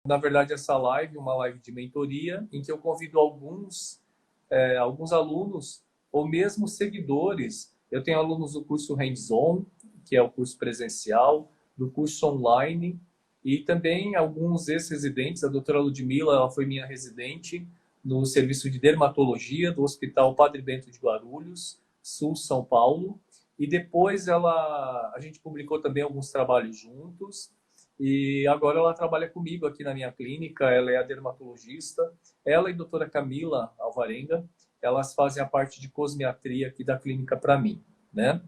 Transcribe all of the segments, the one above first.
na verdade, essa live, uma live de mentoria, em que eu convido alguns alunos ou mesmo seguidores. Eu tenho alunos do curso Hands-On, que é o curso presencial, do curso online, e também alguns ex-residentes. A doutora Ludmila, ela foi minha residente no serviço de dermatologia do Hospital Padre Bento de Guarulhos, Sul São Paulo. E depois a gente publicou também alguns trabalhos juntos. E agora ela trabalha comigo aqui na minha clínica. Ela é a dermatologista. Ela e a doutora Camila Alvarenga, elas fazem a parte de cosmiatria aqui da clínica para mim, né?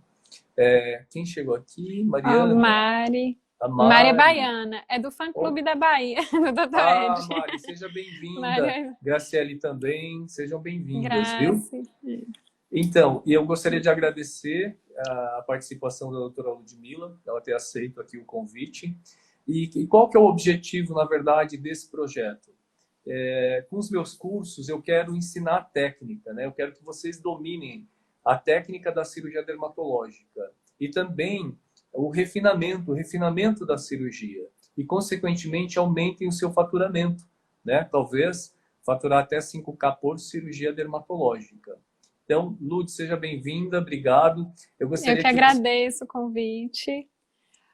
Quem chegou aqui? Ó, Mariana. Mari. A Mari é Mari. baiana, é do Oh, fã-clube da Bahia, do Dr. ah, Ed. Mari, seja bem-vinda. Mari, Graciele também, sejam bem-vindas, viu? Graça. Então, e eu gostaria de agradecer a participação da doutora Ludmila, ela ter aceito aqui o convite. E qual que é o objetivo, na verdade, desse projeto? Com os meus cursos, eu quero ensinar a técnica, né? Eu quero que vocês dominem a técnica da cirurgia dermatológica e também o refinamento da cirurgia e, consequentemente, aumentem o seu faturamento, né? Talvez faturar até 5K por cirurgia dermatológica. Então, Lud, seja bem-vinda, obrigado. Eu Eu gostaria que que você... agradeço o convite.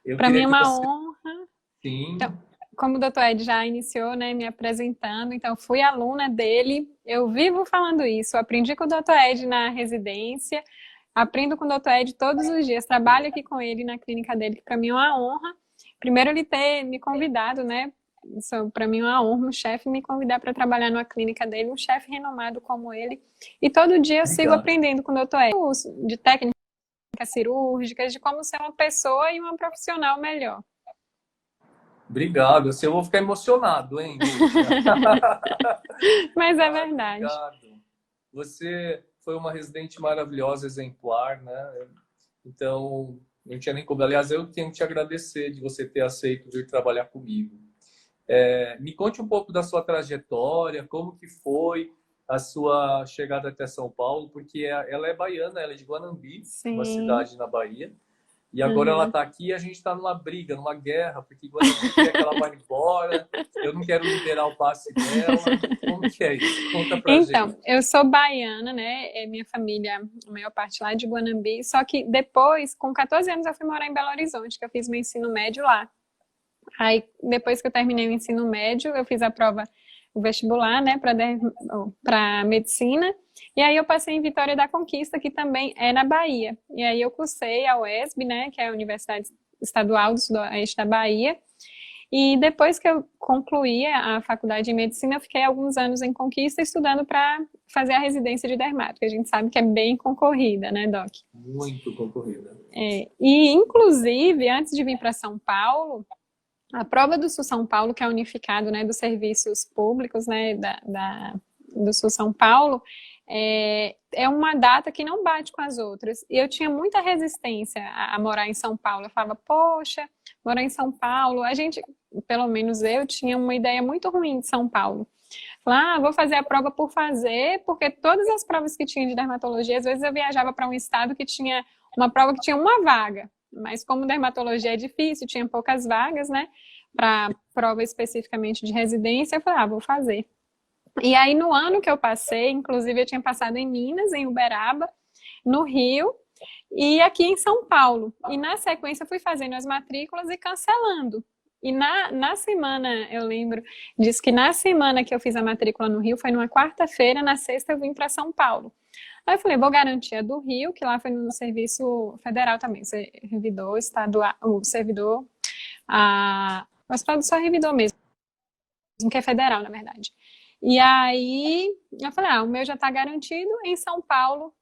Eu Para mim queria é que uma você... honra. Então, Sim, como o Dr. Ed já iniciou, né, me apresentando, então fui aluna dele. Eu vivo falando isso. Eu aprendi com o Dr. Ed na residência, aprendo com o Dr. Ed todos os dias, trabalho aqui com ele na clínica dele, que para mim é uma honra. Primeiro ele ter me convidado, né? Isso para mim é uma honra, um chefe me convidar para trabalhar numa clínica dele, um chefe renomado como ele. E todo dia eu sigo obrigado. aprendendo com o Dr. Ed, de técnicas cirúrgicas, de como ser uma pessoa e uma profissional melhor. Obrigado. Assim, eu vou ficar emocionado, hein, Lúcia? Mas é Ai, verdade. obrigado. Você foi uma residente maravilhosa, exemplar, né? Então, não tinha nem como. Aliás, eu tenho que te agradecer de você ter aceito vir trabalhar comigo. Me conte um pouco da sua trajetória, como que foi a sua chegada até São Paulo, porque ela é baiana, ela é de Guanambi, uma Sim. cidade na Bahia. E agora ela Uhum. está aqui e a gente está numa briga, numa guerra, porque Guanambi quer que ela vá embora, eu não quero liberar o passe dela. Como que é isso? Conta pra Então, gente. eu sou baiana, né? É minha família, a maior parte lá é de Guanambi. Só que depois, com 14 anos, eu fui morar em Belo Horizonte, que eu fiz meu ensino médio lá. Aí, depois que eu terminei o ensino médio, eu fiz a prova, o vestibular, né, para medicina. E aí eu passei em Vitória da Conquista, que também é na Bahia. E aí eu cursei a UESB, né, que é a Universidade Estadual do Sudoeste da Bahia. E depois que eu concluí a faculdade de medicina, eu fiquei alguns anos em Conquista estudando para fazer a residência de dermato, que a gente sabe que é bem concorrida, né, Doc? Muito concorrida. E, inclusive, antes de vir para São Paulo, a prova do Sul São Paulo, que é unificado, né, dos serviços públicos, né, do Sul São Paulo, é uma data que não bate com as outras. E eu tinha muita resistência a morar em São Paulo. Eu falava, poxa, morar em São Paulo. A gente, pelo menos eu, tinha uma ideia muito ruim de São Paulo. Falar, vou fazer a prova por fazer, porque todas as provas que tinha de dermatologia, às vezes eu viajava para um estado que tinha uma prova que tinha uma vaga. Mas como dermatologia é difícil, tinha poucas vagas, né? Para prova especificamente de residência, eu falei, vou fazer. E aí, no ano que eu passei, inclusive eu tinha passado em Minas, em Uberaba, no Rio, e aqui em São Paulo. E na sequência, eu fui fazendo as matrículas e cancelando. E na semana, eu lembro, diz que na semana que eu fiz a matrícula no Rio, foi numa quarta-feira, na sexta eu vim para São Paulo. Aí eu falei, vou garantir a do Rio, que lá foi no serviço federal também, servidor estadual, o servidor, o estado só servidor mesmo, que é federal, na verdade. E aí eu falei, o meu já está garantido em São Paulo,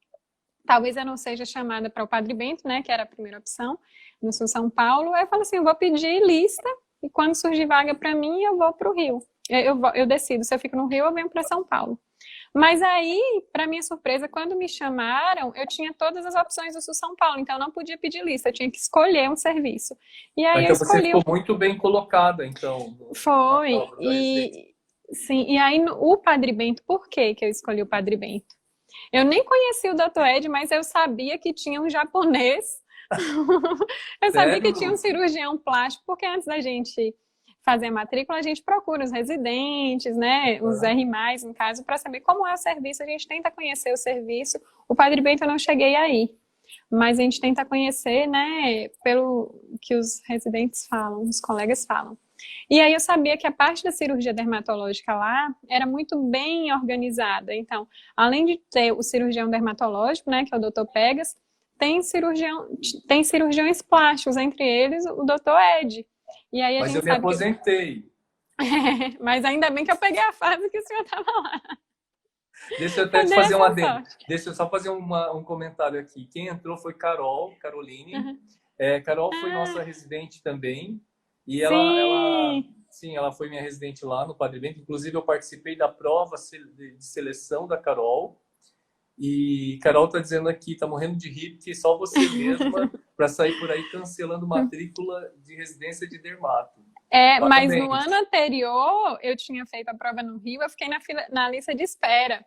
talvez eu não seja chamada para o Padre Bento, né, que era a primeira opção, no Sul São Paulo. Aí eu falei assim, eu vou pedir lista e quando surgir vaga para mim, eu vou para o Rio. Eu decido se eu fico no Rio ou venho para São Paulo. Mas aí, para minha surpresa, quando me chamaram, eu tinha todas as opções do Sul São Paulo, então eu não podia pedir lista, eu tinha que escolher um serviço. E aí eu Então você escolhi ficou muito bem colocada, então, na Foi, prova da residência. e aí o Padre Bento, por que que eu escolhi o Padre Bento? Eu nem conhecia o Dr. Ed, mas eu sabia que tinha um japonês, eu sabia Sério, que tinha um Lúcia? cirurgião plástico, porque antes da gente fazer a matrícula, a gente procura os residentes, né, os R+, no caso, para saber como é o serviço, a gente tenta conhecer o serviço. O Padre Bento eu não cheguei aí, mas a gente tenta conhecer, né, pelo que os residentes falam, os colegas falam. E aí eu sabia que a parte da cirurgia dermatológica lá era muito bem organizada. Então, além de ter o cirurgião dermatológico, né, que é o Dr. Pegas, tem cirurgiões plásticos, entre eles o Dr. Ed. E aí a Mas gente eu me sabe aposentei. Mas ainda bem que eu peguei a fase que o senhor estava lá. Deixa eu até te Cadê fazer essa um adendo. sorte? Deixa eu só fazer um comentário aqui. Quem entrou foi Caroline. Uhum. Carol foi nossa Ah, residente também. E sim! sim, ela foi minha residente lá no Padre Bento. Inclusive, eu participei da prova de seleção da Carol. E Carol está dizendo aqui, está morrendo de rir, que só você mesma para sair por aí cancelando matrícula de residência de dermato. Mas no ano Parabéns. anterior, eu tinha feito a prova no Rio, eu fiquei na lista de espera.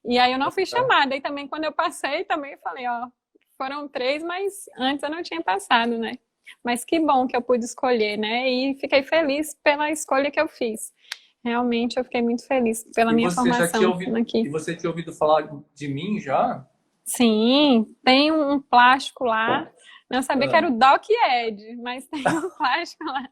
E aí eu não fui chamada. E também quando eu passei, também eu falei, ó, foram 3, mas antes eu não tinha passado, né? Mas que bom que eu pude escolher, né? E fiquei feliz pela escolha que eu fiz. Realmente eu fiquei muito feliz pela E minha você já tinha formação ouvido, e aqui. você tinha ouvido falar de mim já? Sim, tem um plástico lá. Não sabia que era Ah, o Doc Ed, mas tem um plástico lá.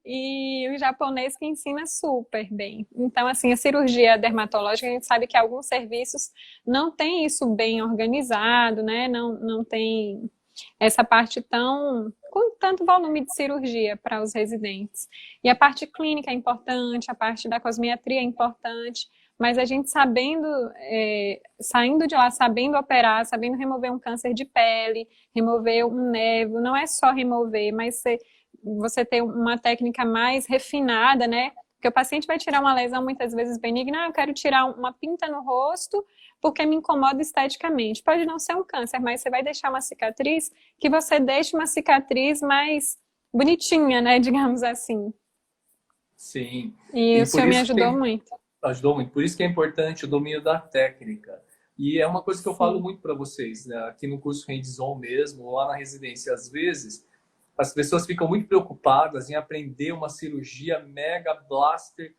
E o japonês que ensina super bem. Então, assim, a cirurgia dermatológica, a gente sabe que alguns serviços não tem isso bem organizado, né? Não tem essa parte com tanto volume de cirurgia para os residentes. E a parte clínica é importante, a parte da cosmetria é importante, mas a gente saindo de lá, sabendo operar, sabendo remover um câncer de pele, remover um névio, não é só remover, mas você ter uma técnica mais refinada, né? Porque o paciente vai tirar uma lesão muitas vezes benigna, eu quero tirar uma pinta no rosto porque me incomoda esteticamente. Pode não ser um câncer, mas você vai deixar uma cicatriz que você deixe uma cicatriz mais bonitinha, né? Digamos assim. sim. E o E por senhor me isso que ajudou muito. ajudou muito. Por isso que é importante o domínio da técnica. E é uma coisa que eu falo Sim. muito para vocês, né? Aqui no curso Hands-On mesmo, lá na residência. Às vezes, as pessoas ficam muito preocupadas em aprender uma cirurgia mega blaster,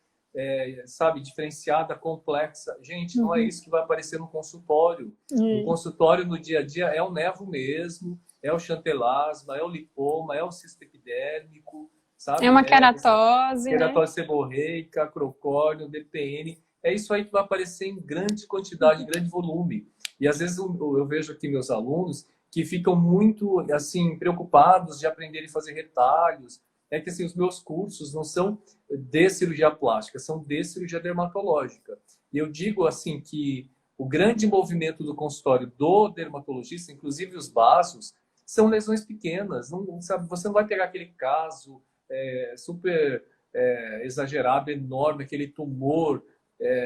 sabe, diferenciada, complexa. Gente, não é Uhum. isso que vai aparecer no consultório. No consultório, no dia a dia, é o nevo mesmo, é o chantelasma, é o lipoma, é o cisto epidérmico, É sabe? uma queratose, né? Queratose seborreica, acrocórnio, DPN. É isso aí que vai aparecer em grande quantidade, em grande volume. E às vezes eu vejo aqui meus alunos que ficam muito assim preocupados de aprender a fazer retalhos. É que assim, os meus cursos não são de cirurgia plástica, são de cirurgia dermatológica. E eu digo assim que o grande movimento do consultório do dermatologista, inclusive os vasos, são lesões pequenas. Não, sabe, você não vai pegar aquele caso super exagerado, enorme, aquele tumor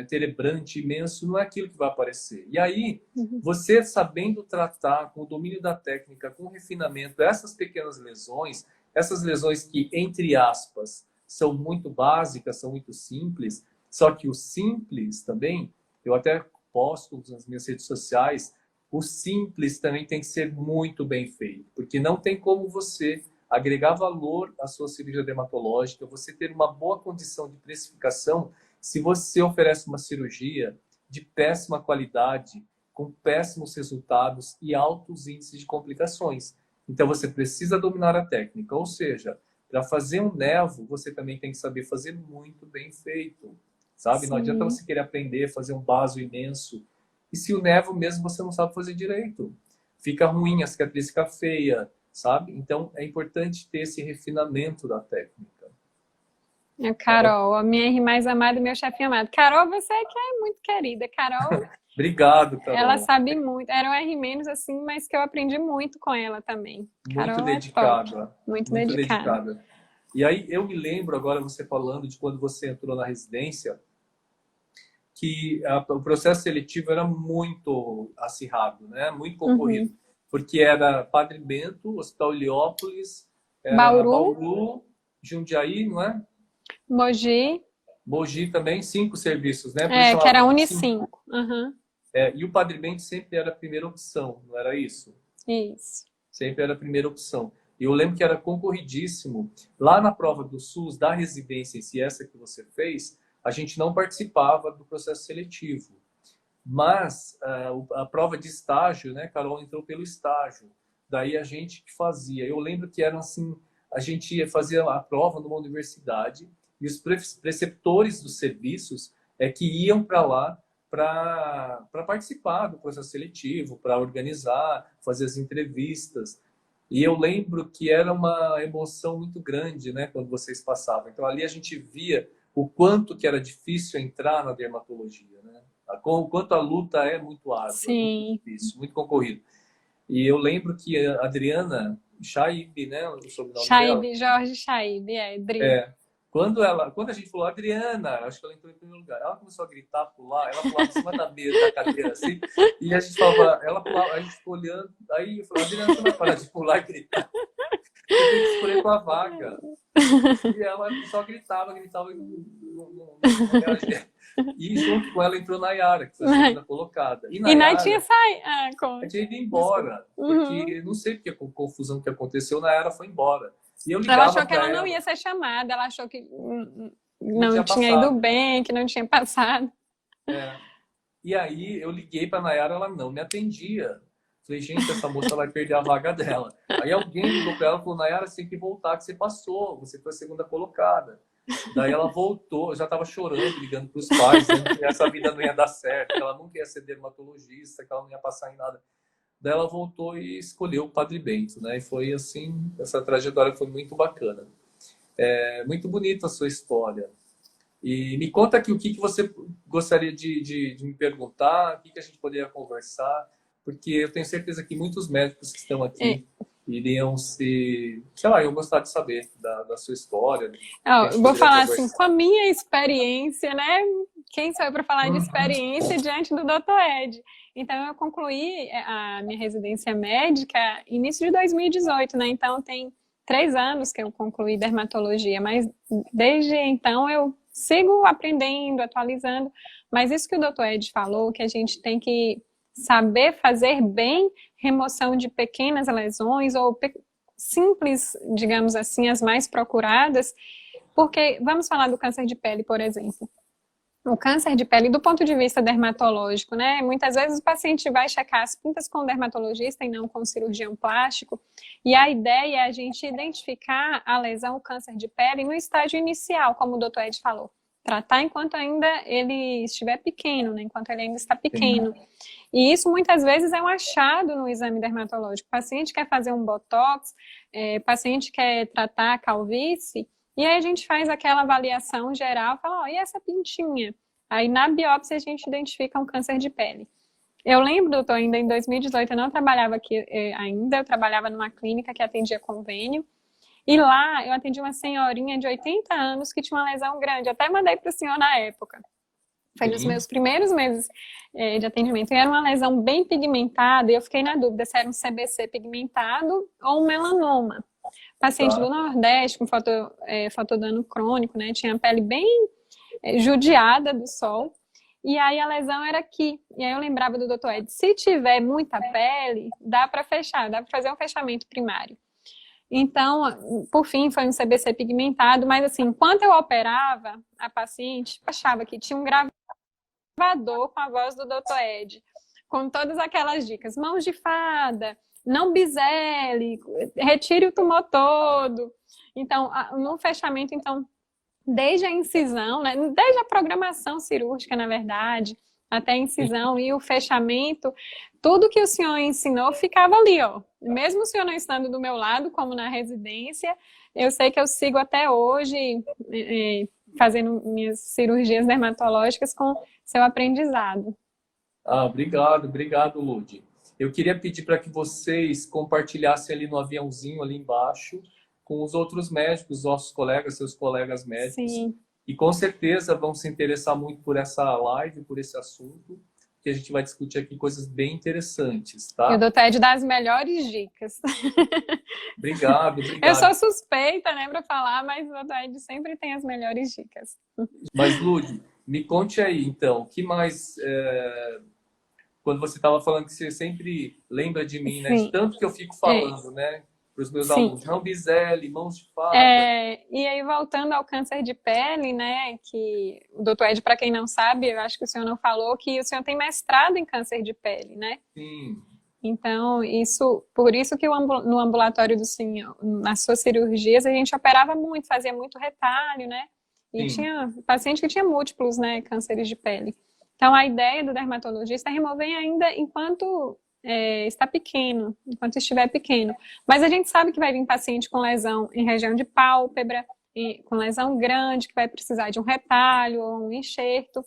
cerebrante imenso, não é aquilo que vai aparecer. E aí, Uhum. você sabendo tratar com o domínio da técnica, com refinamento, essas pequenas lesões, essas lesões que, entre aspas, são muito básicas, são muito simples, só que o simples também, eu até posto nas minhas redes sociais, o simples também tem que ser muito bem feito, porque não tem como você agregar valor à sua cirurgia dermatológica, você ter uma boa condição de precificação se você oferece uma cirurgia de péssima qualidade, com péssimos resultados e altos índices de complicações. Então você precisa dominar a técnica, ou seja, para fazer um nevo, você também tem que saber fazer muito bem feito, sabe? Não adianta Sim. você querer aprender a fazer um vaso imenso e se o nevo mesmo você não sabe fazer direito. Fica ruim, a cicatriz fica feia, sabe? Então, é importante ter esse refinamento da técnica. A Carol, a minha irmã mais amada e meu chefe amado. Carol, você que é muito querida. Carol, Obrigado, ela Carol. sabe muito. Era um R- assim, mas que eu aprendi muito com ela também. Muito Carol é top. dedicada, Muito muito dedicada. dedicada. E aí, eu me lembro agora, você falando de quando você entrou na residência, que o processo seletivo era muito acirrado, né? Muito concorrido. Uhum. Porque era Padre Bento, Hospital Heliópolis, era Bauru, Bauru, Jundiaí, não é? Mogi, Mogi também, 5 serviços, né? Por isso que era chamava 5. Unicinco. Uhum. E o Padre Bento sempre era a primeira opção, não era isso? Isso. Sempre era a primeira opção. E eu lembro que era concorridíssimo. Lá na prova do SUS, da residência em si, essa que você fez, a gente não participava do processo seletivo. Mas a prova de estágio, né, Carol entrou pelo estágio. Daí a gente que fazia. Eu lembro que era assim, a gente fazia a prova numa universidade e os preceptores dos serviços que iam para lá para participar do processo seletivo, para organizar, fazer as entrevistas. E eu lembro que era uma emoção muito grande, né, quando vocês passavam. Então ali a gente via o quanto que era difícil entrar na dermatologia, né? O quanto a luta é muito árdua, Sim. muito difícil, muito concorrido. E eu lembro que a Adriana Chaib, né, o sobrenome dela, Chaib, Jorge Chaib, Dri. quando a gente falou, Adriana, acho que ela entrou em primeiro lugar, ela começou a gritar, pular, ela pulava em cima da mesa, da cadeira, assim, e a gente falava, ela pulava, a gente ficou olhando, aí eu falei, Adriana, você vai parar de pular e gritar? Você tem que escolher tua vaga. E ela só gritava, e não reagia. E junto com ela entrou Nayara, que foi a segunda colocada. E Nayara tinha saído. tinha ido embora, porque não sei porque a confusão que aconteceu, Nayara foi embora. E eu ela achou que ela não ia ser chamada, ela achou que não tinha ido bem, que não tinha passado. E aí eu liguei para Nayara, ela não me atendia. Falei, gente, essa moça vai perder a vaga dela. Aí alguém ligou para ela e falou, Nayara, você tem que voltar, que você passou, você foi a segunda colocada. Daí ela voltou, eu já estava chorando, ligando para os pais, dizendo que essa vida não ia dar certo, que ela nunca ia ser dermatologista, que ela não ia passar em nada. Daí ela voltou e escolheu o Padre Bento, né? E foi assim, essa trajetória foi muito bacana. É muito bonita a sua história. E me conta aqui o que você gostaria de me perguntar, o que a gente poderia conversar, porque eu tenho certeza que muitos médicos que estão aqui iriam se... Sei lá, eu gostar de saber da sua história. Eu vou falar assim, com a minha experiência, né? Quem sou eu para falar de experiência diante do Dr. Ed? Então, eu concluí a minha residência médica início de 2018, né? Então, tem 3 anos que eu concluí dermatologia, mas desde então eu sigo aprendendo, atualizando, mas isso que o Dr. Ed falou, que a gente tem que saber fazer bem remoção de pequenas lesões ou simples, digamos assim, as mais procuradas, porque vamos falar do câncer de pele, por exemplo. O câncer de pele, do ponto de vista dermatológico, né? Muitas vezes o paciente vai checar as pintas com o dermatologista e não com o cirurgião plástico, e a ideia é a gente identificar a lesão, o câncer de pele, no estágio inicial, como o Dr. Ed falou. Tratar enquanto ainda ele estiver pequeno, né? Enquanto ele ainda está pequeno. Sim. E isso muitas vezes é um achado no exame dermatológico. O paciente quer fazer um botox, o paciente quer tratar a calvície, e aí a gente faz aquela avaliação geral, fala, e essa pintinha? Aí na biópsia a gente identifica um câncer de pele. Eu lembro, doutor, ainda em 2018 eu não trabalhava aqui ainda, eu trabalhava numa clínica que atendia convênio, e lá eu atendi uma senhorinha de 80 anos que tinha uma lesão grande, até mandei para o senhor na época. Foi nos meus primeiros meses de atendimento. E era uma lesão bem pigmentada, e eu fiquei na dúvida se era um CBC pigmentado ou um melanoma. Paciente do Nordeste, com fotodano crônico, né? Tinha a pele bem judiada do sol. E aí a lesão era aqui. E aí eu lembrava do Dr. Ed, se tiver muita pele, dá para fechar, dá para fazer um fechamento primário. Então, por fim, foi um CBC pigmentado, mas assim, enquanto eu operava a paciente, eu achava que tinha um gravador com a voz do Dr. Ed, com todas aquelas dicas, mãos de fada, não bisele, retire o tumor todo. Então, no fechamento, então, desde a incisão, né, desde a programação cirúrgica, na verdade, até a incisão e o fechamento, tudo que o senhor ensinou ficava ali, ó. Mesmo o senhor não estando do meu lado, como na residência, eu sei que eu sigo até hoje fazendo minhas cirurgias dermatológicas com seu aprendizado. Obrigado, Lud. Eu queria pedir para que vocês compartilhassem ali no aviãozinho ali embaixo com os outros médicos, nossos colegas, seus colegas médicos. Sim. E com certeza vão se interessar muito por essa live, por esse assunto, que a gente vai discutir aqui coisas bem interessantes, tá? E o Dr. Ed dá as melhores dicas. Obrigado. Eu sou suspeita, né, para falar, mas o Dr. Ed sempre tem as melhores dicas. Mas, Lud, me conte aí, então, o que mais... Quando você estava falando que você sempre lembra de mim, né? De tanto que eu fico falando, né? para os meus Sim. alunos. Não bisele, mãos de fada. E aí, voltando ao câncer de pele, né, que o doutor Ed, para quem não sabe, eu acho que o senhor não falou, que o senhor tem mestrado em câncer de pele, né? Sim. Então, por isso que no ambulatório do senhor, nas suas cirurgias, a gente operava muito, fazia muito retalho, né? E Sim. tinha paciente que tinha múltiplos, né, cânceres de pele. Então, a ideia do dermatologista é remover ainda enquanto está pequeno, enquanto estiver pequeno. Mas a gente sabe que vai vir paciente com lesão em região de pálpebra, com lesão grande, que vai precisar de um retalho ou um enxerto.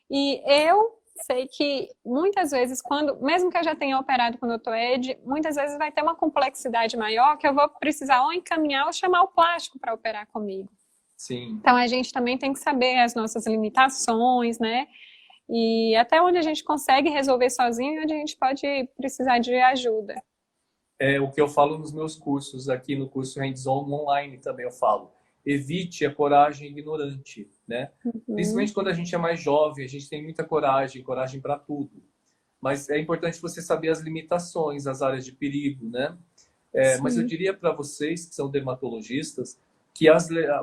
E eu sei que muitas vezes, mesmo que eu já tenha operado com o Dr. Ed, muitas vezes vai ter uma complexidade maior que eu vou precisar ou encaminhar ou chamar o plástico para operar comigo. Sim. Então, a gente também tem que saber as nossas limitações, né? E até onde a gente consegue resolver sozinho e onde a gente pode precisar de ajuda. É o que eu falo nos meus cursos, aqui no curso Hands-On online também eu falo. Evite a coragem ignorante, né? Principalmente quando a gente é mais jovem, a gente tem muita coragem para tudo. Mas é importante você saber as limitações, as áreas de perigo, né? Mas eu diria para vocês que são dermatologistas que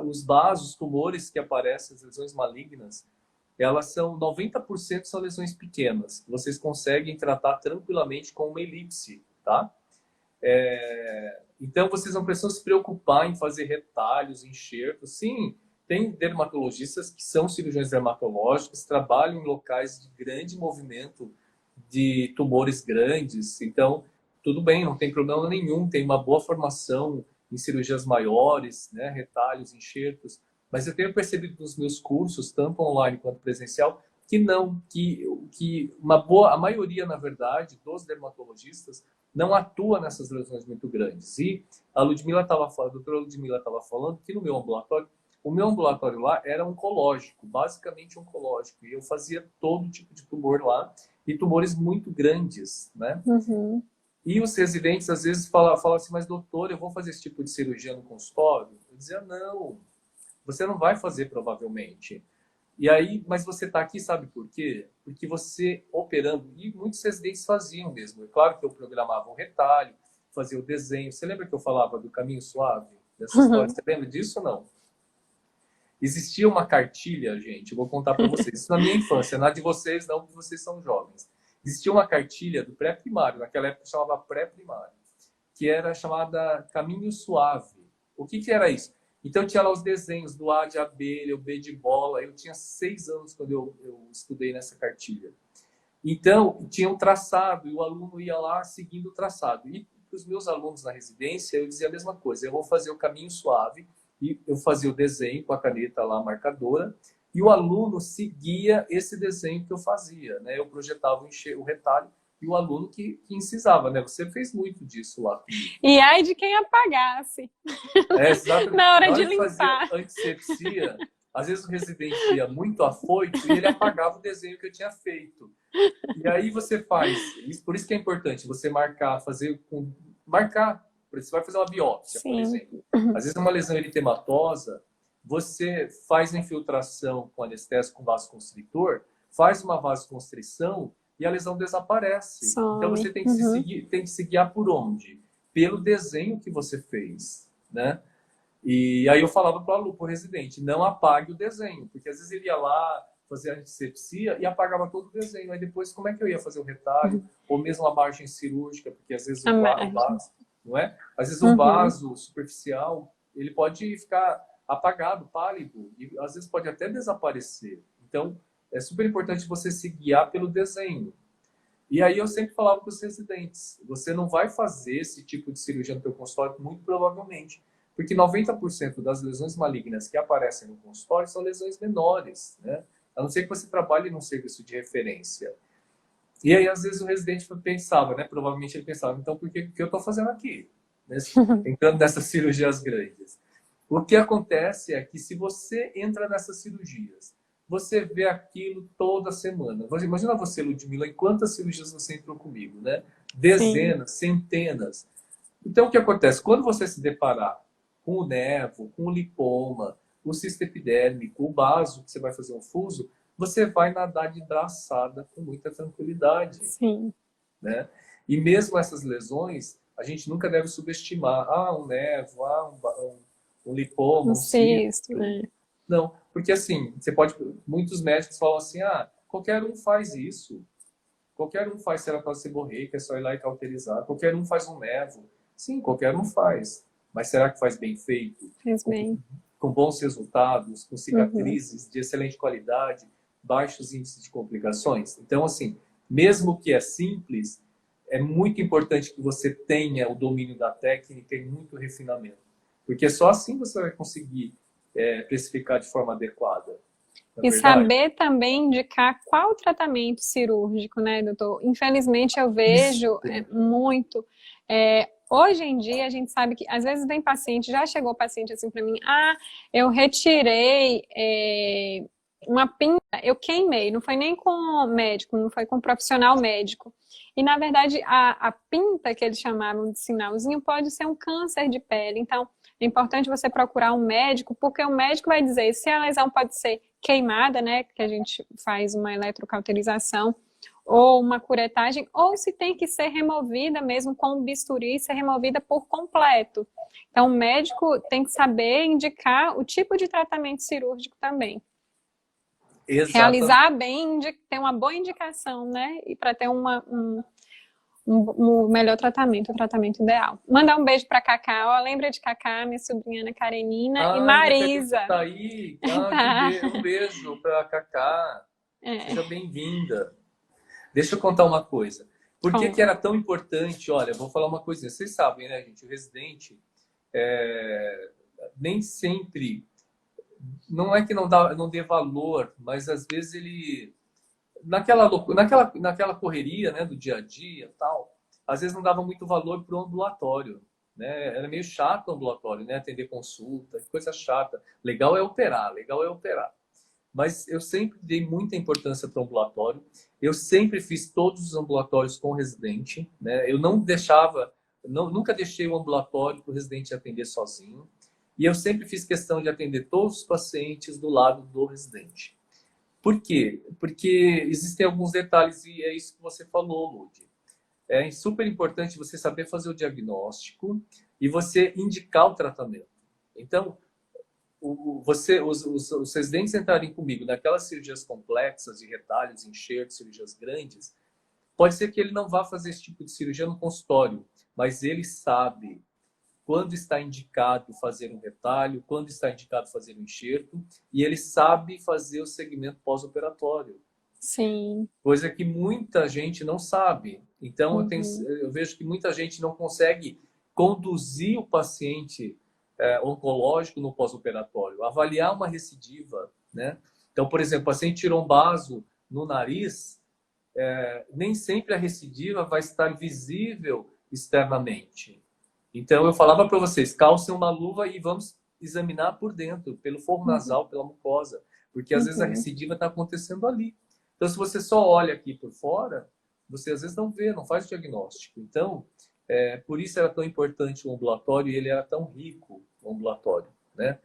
os vasos, tumores que aparecem, as lesões malignas, elas são 90% são lesões pequenas. Vocês conseguem tratar tranquilamente com uma elipse, tá? Então vocês não precisam se preocupar em fazer retalhos, enxertos. Sim, tem dermatologistas que são cirurgiões dermatológicos, trabalham em locais de grande movimento de tumores grandes. Então, tudo bem, não tem problema nenhum, tem uma boa formação em cirurgias maiores, né, retalhos, enxertos. Mas eu tenho percebido nos meus cursos, tanto online quanto presencial, que não, que a maioria, na verdade, dos dermatologistas não atua nessas lesões muito grandes. E a Ludmila estava falando, a doutora Ludmila estava falando que no meu ambulatório, o meu ambulatório lá era oncológico, basicamente oncológico, e eu fazia todo tipo de tumor lá, e tumores muito grandes, né? Uhum. E os residentes, às vezes, falam assim, mas doutor, eu vou fazer esse tipo de cirurgia no consultório? Eu dizia, não, você não vai fazer provavelmente. E aí, mas você está aqui, sabe por quê? Porque você operando, e muitos residentes faziam mesmo. É claro que eu programava um retalho, fazia o desenho. Você lembra que eu falava do caminho suave? Dessa história? Você lembra disso ou não? Existia uma cartilha, gente, eu vou contar para vocês. Isso na minha infância, na de vocês não, porque vocês são jovens. Existia uma cartilha do pré-primário, naquela época chamava pré-primário, que era chamada Caminho Suave. O que era isso? Então tinha lá os desenhos do A de abelha, o B de bola. Eu tinha 6 anos quando eu estudei nessa cartilha. Então tinha um traçado e o aluno ia lá seguindo o traçado. E para os meus alunos na residência eu dizia a mesma coisa. Eu vou fazer o caminho suave e eu fazia o desenho com a caneta lá marcadora e o aluno seguia esse desenho que eu fazia, né? Eu projetava o retalho e o aluno que incisava, né? Você fez muito disso lá. E ai de quem apagasse. Exatamente. Na hora de de fazer limpar. antisepsia, às vezes o residente ia muito afoito e ele apagava o desenho que eu tinha feito. E aí você faz, por isso que é importante você marcar, marcar, você vai fazer uma biópsia, Sim. por exemplo. Às vezes uma lesão eritematosa, você faz a infiltração com anestésico com vasoconstritor, faz uma vasoconstrição e a lesão desaparece. Some. Então você tem que se guiar por onde? Pelo desenho que você fez, né? E aí eu falava para o residente, não apague o desenho, porque às vezes ele ia lá fazer a antisepsia e apagava todo o desenho. Aí depois, como é que eu ia fazer o retalho? Ou mesmo a margem cirúrgica, porque às vezes o vaso, não é? Às vezes o vaso superficial, ele pode ficar apagado, pálido, e às vezes pode até desaparecer. Então, é super importante você se guiar pelo desenho. E aí eu sempre falava para os residentes, você não vai fazer esse tipo de cirurgia no seu consultório, muito provavelmente, porque 90% das lesões malignas que aparecem no consultório são lesões menores, né? A não ser que você trabalhe num serviço de referência. E aí, às vezes, o residente pensava, né? Provavelmente ele pensava, então, por que eu estou fazendo aqui? Entrando nessas cirurgias grandes. O que acontece é que se você entra nessas cirurgias, você vê aquilo toda semana. Imagina você, Ludmila, em quantas cirurgias você entrou comigo, né? Dezenas, centenas. Então, o que acontece? Quando você se deparar com o nevo, com o lipoma, o cisto epidérmico, o baso, que você vai fazer um fuso, você vai nadar de braçada com muita tranquilidade. Sim. Né? E mesmo essas lesões, a gente nunca deve subestimar, um nevo, um lipoma, Um um cisto, cisto. né? Não, porque assim, muitos médicos falam assim, qualquer um faz isso. Qualquer um faz cerebral seborreica, é só ir lá e cauterizar. Qualquer um faz um nevo. Sim, qualquer um faz. Mas será que faz bem feito? Fez bem. Com bons resultados, com Uhum. cicatrizes de excelente qualidade, baixos índices de complicações? Então, assim, mesmo que é simples, é muito importante que você tenha o domínio da técnica e muito refinamento. Porque só assim você vai conseguir precificar de forma adequada. Na E verdade? saber também indicar qual tratamento cirúrgico, né, doutor? Infelizmente eu Isso. vejo muito. Hoje em dia a gente sabe que às vezes vem paciente, já chegou paciente assim para mim, eu retirei uma pinta, eu queimei, não foi nem com médico, não foi com profissional médico. E na verdade a pinta que eles chamavam de sinalzinho pode ser um câncer de pele. Então é importante você procurar um médico, porque o médico vai dizer se a lesão pode ser queimada, né, que a gente faz uma eletrocauterização, ou uma curetagem, ou se tem que ser removida mesmo com um bisturi, ser removida por completo. Então, o médico tem que saber indicar o tipo de tratamento cirúrgico também. Exatamente. Realizar bem, ter uma boa indicação, né, e para ter um melhor tratamento, o tratamento ideal. Mandar um beijo para Cacá, ó, lembra de Cacá, minha sobrinha Ana Karenina e Minha Karina Marisa. tá aí. Tá. Um beijo para a Cacá. Seja É, bem-vinda. Deixa eu contar uma coisa. Por que que conta. era tão importante? Olha, vou falar uma coisinha. Vocês sabem, né, gente? O residente nem sempre. Não é que não dê valor, mas às vezes ele. Naquela correria, né, do dia a dia tal, às vezes não dava muito valor para o ambulatório. Né? Era meio chato o ambulatório, né? Atender consulta, coisa chata. Legal é operar, legal é operar. Mas eu sempre dei muita importância para o ambulatório. Eu sempre fiz todos os ambulatórios com o residente. Né? Eu não deixava, nunca deixei o ambulatório para o residente atender sozinho. E eu sempre fiz questão de atender todos os pacientes do lado do residente. Por quê? Porque existem alguns detalhes, e é isso que você falou, Lud. É super importante você saber fazer o diagnóstico e você indicar o tratamento. Então, os residentes entrarem comigo naquelas cirurgias complexas, de retalhos, enxertos, cirurgias grandes, pode ser que ele não vá fazer esse tipo de cirurgia no consultório, mas ele sabe quando está indicado fazer um retalho, quando está indicado fazer um enxerto, e ele sabe fazer o segmento pós-operatório. Sim. Coisa que muita gente não sabe. Então, Uhum. eu vejo que muita gente não consegue conduzir o paciente oncológico no pós-operatório, avaliar uma recidiva, né? Então, por exemplo, o paciente tirou um baso no nariz, nem sempre a recidiva vai estar visível externamente. Então, eu falava para vocês, calcem uma luva e vamos examinar por dentro, pelo forro Uhum. nasal, pela mucosa, porque às vezes a Uhum. recidiva está acontecendo ali. Então, se você só olha aqui por fora, você às vezes não vê, não faz o diagnóstico. Então, por isso era tão importante o ambulatório e ele era tão rico, o ambulatório, né?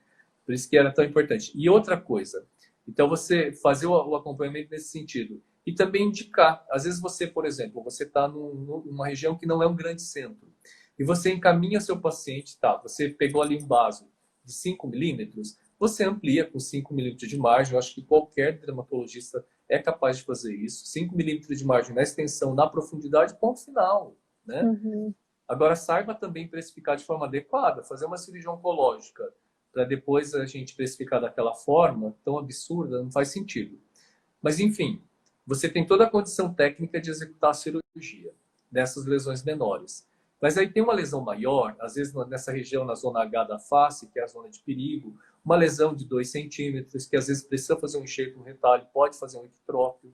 Por isso que era tão importante. E outra coisa, então você fazer o acompanhamento nesse sentido. E também indicar. Às vezes você, por exemplo, você está numa região que não é um grande centro. E você encaminha seu paciente, tá? Você pegou ali um vaso de 5 milímetros, você amplia com 5 milímetros de margem. Eu acho que qualquer dermatologista é capaz de fazer isso. 5 milímetros de margem na extensão, na profundidade, ponto final, né? Uhum. Agora, saiba também precificar de forma adequada. Fazer uma cirurgia oncológica para depois a gente precificar daquela forma tão absurda não faz sentido. Mas, enfim, você tem toda a condição técnica de executar a cirurgia dessas lesões menores. Mas aí tem uma lesão maior, às vezes nessa região, na zona H da face, que é a zona de perigo, uma lesão de 2 centímetros, que às vezes precisa fazer um enxerto, um retalho, pode fazer um ectrópio,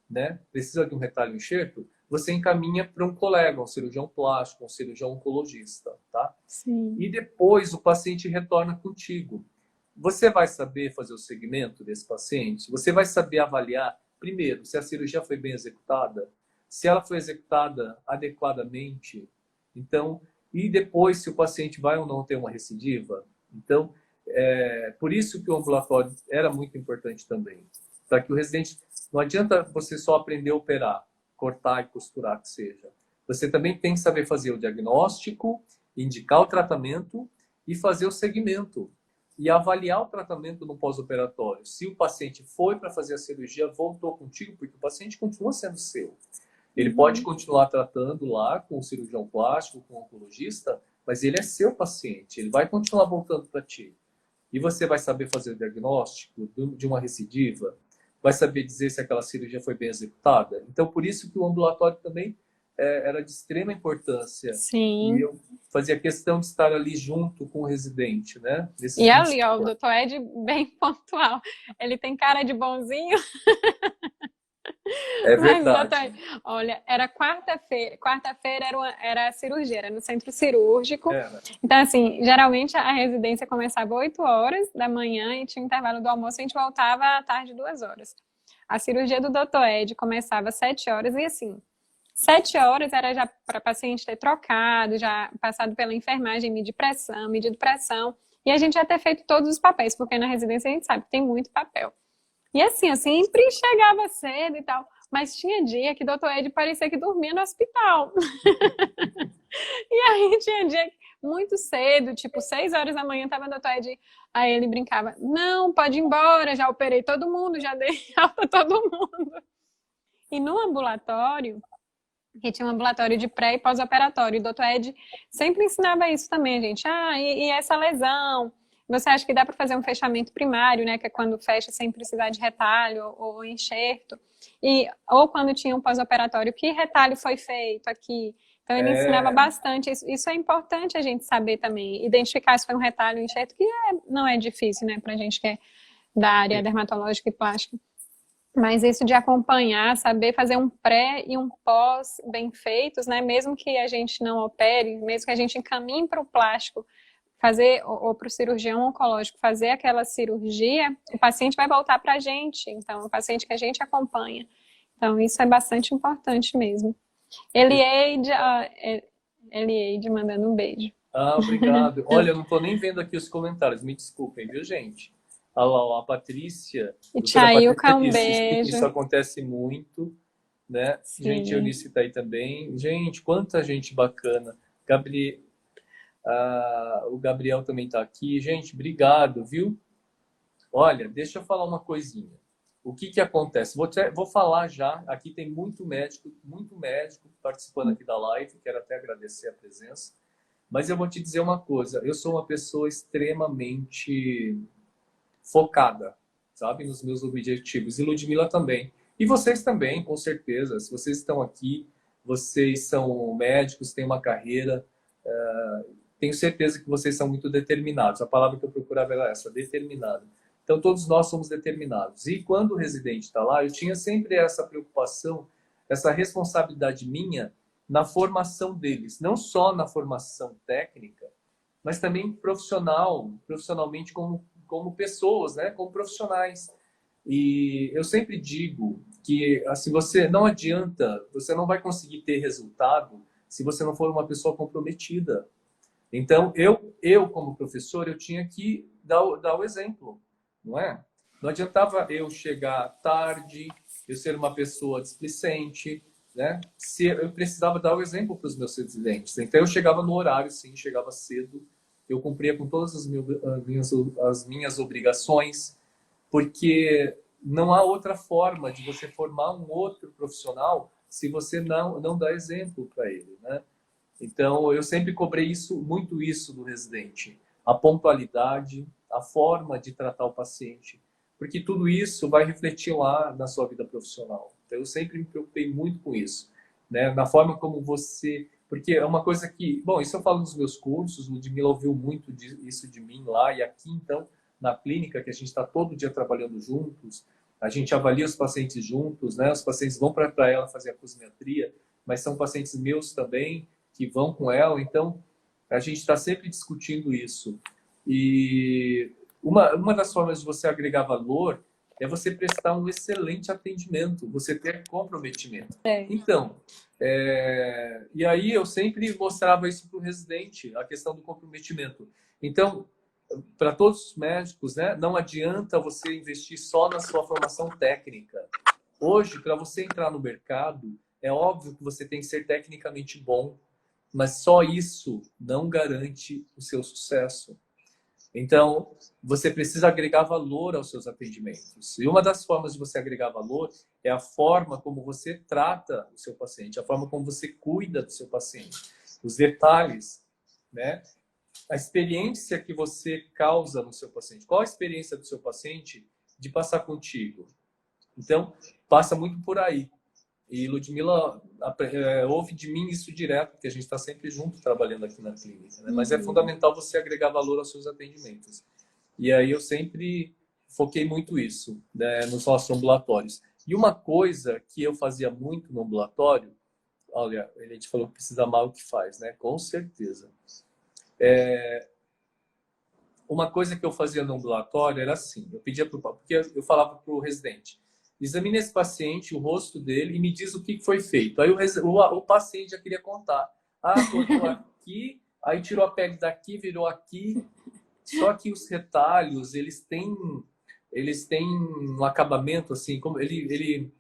né? Precisa de um retalho, um enxerto, você encaminha para um colega, um cirurgião plástico, um cirurgião oncologista, tá? Sim. E depois o paciente retorna contigo. Você vai saber fazer o segmento desse paciente? Você vai saber avaliar, primeiro, se a cirurgia foi bem executada, se ela foi executada adequadamente, então, e depois se o paciente vai ou não ter uma recidiva. Então, por isso que o ambulatório era muito importante também, para que o residente, não adianta você só aprender a operar, cortar e costurar que seja. Você também tem que saber fazer o diagnóstico, indicar o tratamento e fazer o segmento. E avaliar o tratamento no pós-operatório. Se o paciente foi para fazer a cirurgia, voltou contigo, porque o paciente continua sendo seu. Ele pode continuar tratando lá com o cirurgião plástico, com o oncologista, mas ele é seu paciente, ele vai continuar voltando para ti. E você vai saber fazer o diagnóstico de uma recidiva, vai saber dizer se aquela cirurgia foi bem executada. Então, por isso que o ambulatório também era de extrema importância. Sim. E eu fazia questão de estar ali junto com o residente, né? E ali, ó, o doutor Ed bem pontual. Ele tem cara de bonzinho. É verdade. Mas, doutor, olha, era quarta-feira. Quarta-feira era a cirurgia, era no centro cirúrgico. Então, assim, geralmente a residência começava 8 horas da manhã e tinha um intervalo do almoço e a gente voltava à tarde 2 horas. A cirurgia do doutor Ed começava às 7 horas e, assim, 7 horas era já para paciente ter trocado, já passado pela enfermagem, medido pressão, e a gente já ter feito todos os papéis, porque na residência a gente sabe que tem muito papel. E assim, eu sempre chegava cedo e tal, mas tinha dia que o doutor Ed parecia que dormia no hospital. E aí tinha dia muito cedo, tipo 6 horas da manhã, tava o doutor Ed, aí ele brincava, não, pode ir embora, já operei todo mundo, já dei alta a todo mundo. E no ambulatório, que tinha um ambulatório de pré e pós-operatório. O doutor Ed sempre ensinava isso também, gente. E essa lesão? Você acha que dá para fazer um fechamento primário, né? Que é quando fecha sem precisar de retalho ou enxerto. Ou quando tinha um pós-operatório, que retalho foi feito aqui? Então ele ensinava bastante. Isso é importante a gente saber também. Identificar se foi um retalho ou enxerto, que não é difícil, né? Pra gente que é da área dermatológica e plástica. Mas isso de acompanhar, saber fazer um pré e um pós bem feitos, né? Mesmo que a gente não opere, mesmo que a gente encaminhe para o plástico, fazer, ou para o cirurgião oncológico fazer aquela cirurgia, o paciente vai voltar para a gente. Então, o paciente que a gente acompanha. Então, isso é bastante importante mesmo. Elieide mandando um beijo. Obrigado. Olha, eu não estou nem vendo aqui os comentários, me desculpem, viu, gente? Olha lá, a Patrícia. E Tchailca, um beijo. Isso acontece muito, né? Sim. Gente, Eunice está aí também. Gente, quanta gente bacana. O Gabriel também está aqui. Gente, obrigado, viu? Olha, deixa eu falar uma coisinha. O que acontece? Vou falar já. Aqui tem muito médico participando aqui da live. Quero até agradecer a presença. Mas eu vou te dizer uma coisa. Eu sou uma pessoa extremamente focada, sabe, nos meus objetivos. E Ludmila também. E vocês também, com certeza. Se vocês estão aqui, vocês são médicos, têm uma carreira, tenho certeza que vocês são muito determinados. A palavra que eu procurava era essa, determinado. Então, todos nós somos determinados. E quando o residente está lá, eu tinha sempre essa preocupação, essa responsabilidade minha na formação deles. Não só na formação técnica, mas também profissionalmente como pessoas, né? Como profissionais. E eu sempre digo que assim, você não adianta, você não vai conseguir ter resultado se você não for uma pessoa comprometida. Então, eu como professor, eu tinha que dar o exemplo, não é? Não adiantava eu chegar tarde, eu ser uma pessoa displicente, né? Eu precisava dar o exemplo para os meus residentes. Então, eu chegava no horário, sim, chegava cedo, eu cumpria com todas as minhas obrigações, porque não há outra forma de você formar um outro profissional se você não dá exemplo para ele, né? Então, eu sempre cobrei muito isso do residente. A pontualidade, a forma de tratar o paciente, porque tudo isso vai refletir lá na sua vida profissional. Então, eu sempre me preocupei muito com isso, né? Na forma como você... Porque é uma coisa que... Bom, isso eu falo nos meus cursos, o Ludmila ouviu muito isso de mim lá, e aqui, então, na clínica, que a gente está todo dia trabalhando juntos, a gente avalia os pacientes juntos, né? Os pacientes vão para ela fazer a cosimetria, mas são pacientes meus também, que vão com ela, então a gente está sempre discutindo isso. E uma das formas de você agregar valor é você prestar um excelente atendimento, você ter comprometimento. Então, e aí eu sempre mostrava isso para o residente, a questão do comprometimento. Então, para todos os médicos, né, não adianta você investir só na sua formação técnica. Hoje, para você entrar no mercado, É óbvio que você tem que ser tecnicamente bom, mas só isso não garante o seu sucesso. Então, você precisa agregar valor aos seus atendimentos. E uma das formas de você agregar valor é a forma como você trata o seu paciente, a forma como você cuida do seu paciente, os detalhes, né? A experiência que você causa no seu paciente. Qual a experiência do seu paciente de passar contigo? Então, passa muito por aí. E Ludmila ouve de mim isso direto, porque a gente está sempre junto trabalhando aqui na clínica, né? Mas é fundamental você agregar valor aos seus atendimentos. E aí eu sempre foquei muito isso, né, nos nossos ambulatórios. E uma coisa que eu fazia muito no ambulatório, olha, a gente falou que precisa amar o que faz, né? Com certeza. Uma coisa que eu fazia no ambulatório era assim, eu pedia para o porque eu falava para o residente, examine esse paciente, o rosto dele e me diz o que foi feito. Aí o paciente já queria contar. Ah, cortou aqui, aí tirou a pele daqui, virou aqui. Só que os retalhos, eles têm um acabamento assim, como ele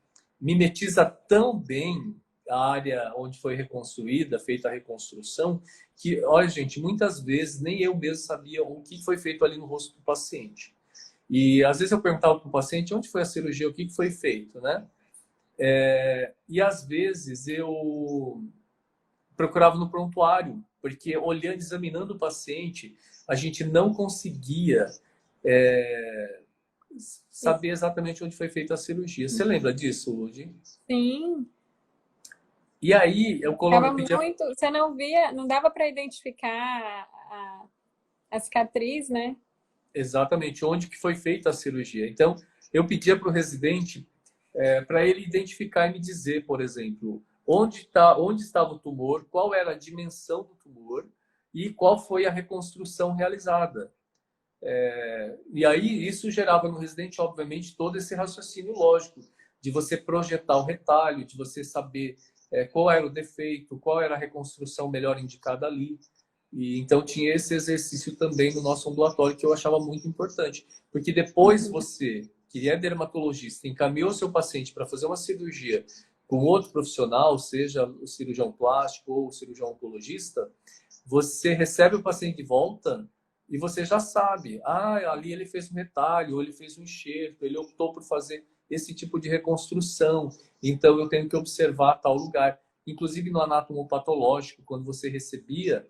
mimetiza tão bem a área onde foi reconstruída, feita a reconstrução, que, olha, gente, muitas vezes nem eu mesmo sabia o que foi feito ali no rosto do paciente. E às vezes eu perguntava para o paciente onde foi a cirurgia, o que foi feito, né? E às vezes eu procurava no prontuário, porque olhando, examinando o paciente, a gente não conseguia saber exatamente onde foi feita a cirurgia. Você lembra disso, Ludi? Sim. E aí eu Tava pedia muito, você não via, não dava para identificar a cicatriz, né? exatamente onde que foi feita a cirurgia. Então, eu pedia para o residente para ele identificar e me dizer, por exemplo, onde estava o tumor, qual era a dimensão do tumor e qual foi a reconstrução realizada. E aí isso gerava no residente, obviamente, todo esse raciocínio lógico de você projetar o retalho, de você saber qual era o defeito, qual era a reconstrução melhor indicada ali. E então tinha esse exercício também no nosso ambulatório que eu achava muito importante, porque depois você, que é dermatologista, encaminhou seu paciente para fazer uma cirurgia com outro profissional, seja o cirurgião plástico ou o cirurgião oncologista, você recebe o paciente de volta e você já sabe, ali ele fez um retalho, ou ele fez um enxerto, ele optou por fazer esse tipo de reconstrução, então eu tenho que observar tal lugar. Inclusive no anátomo patológico, quando você recebia,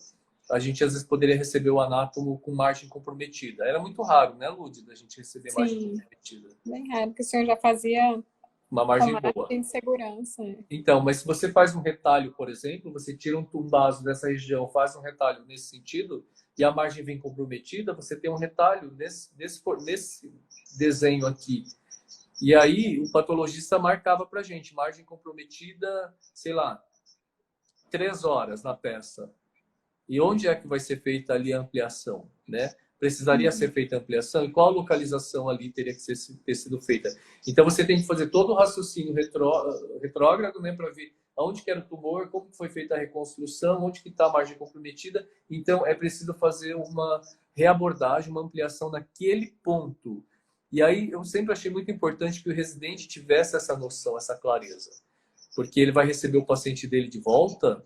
a gente às vezes poderia receber o anátomo com margem comprometida. Era muito raro, né, Lúdia, da gente receber margem Sim, comprometida. bem raro, porque o senhor já fazia Uma com margem boa. margem de segurança. Então, mas se você faz um retalho, por exemplo, você tira um tumbazo dessa região, faz um retalho nesse sentido, e a margem vem comprometida, você tem um retalho nesse desenho aqui. E aí o patologista marcava para gente, margem comprometida, sei lá, 3 horas na peça. E onde é que vai ser feita ali a ampliação, né? Precisaria ser feita a ampliação e qual localização ali teria que ter sido feita. Então você tem que fazer todo o raciocínio retrógrado, né, para ver onde que era o tumor, como foi feita a reconstrução, onde que está a margem comprometida. Então é preciso fazer uma reabordagem, uma ampliação naquele ponto. E aí eu sempre achei muito importante que o residente tivesse essa noção, essa clareza, porque ele vai receber o paciente dele de volta.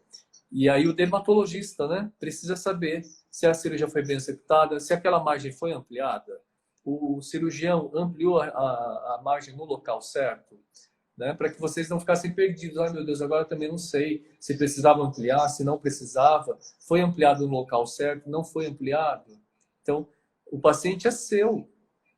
E aí o dermatologista, né, precisa saber se a cirurgia foi bem executada, se aquela margem foi ampliada, o cirurgião ampliou a margem no local certo, né, para que vocês não ficassem perdidos. Ai, meu Deus, agora eu também não sei se precisava ampliar, se não precisava, foi ampliado no local certo, não foi ampliado. Então, o paciente é seu,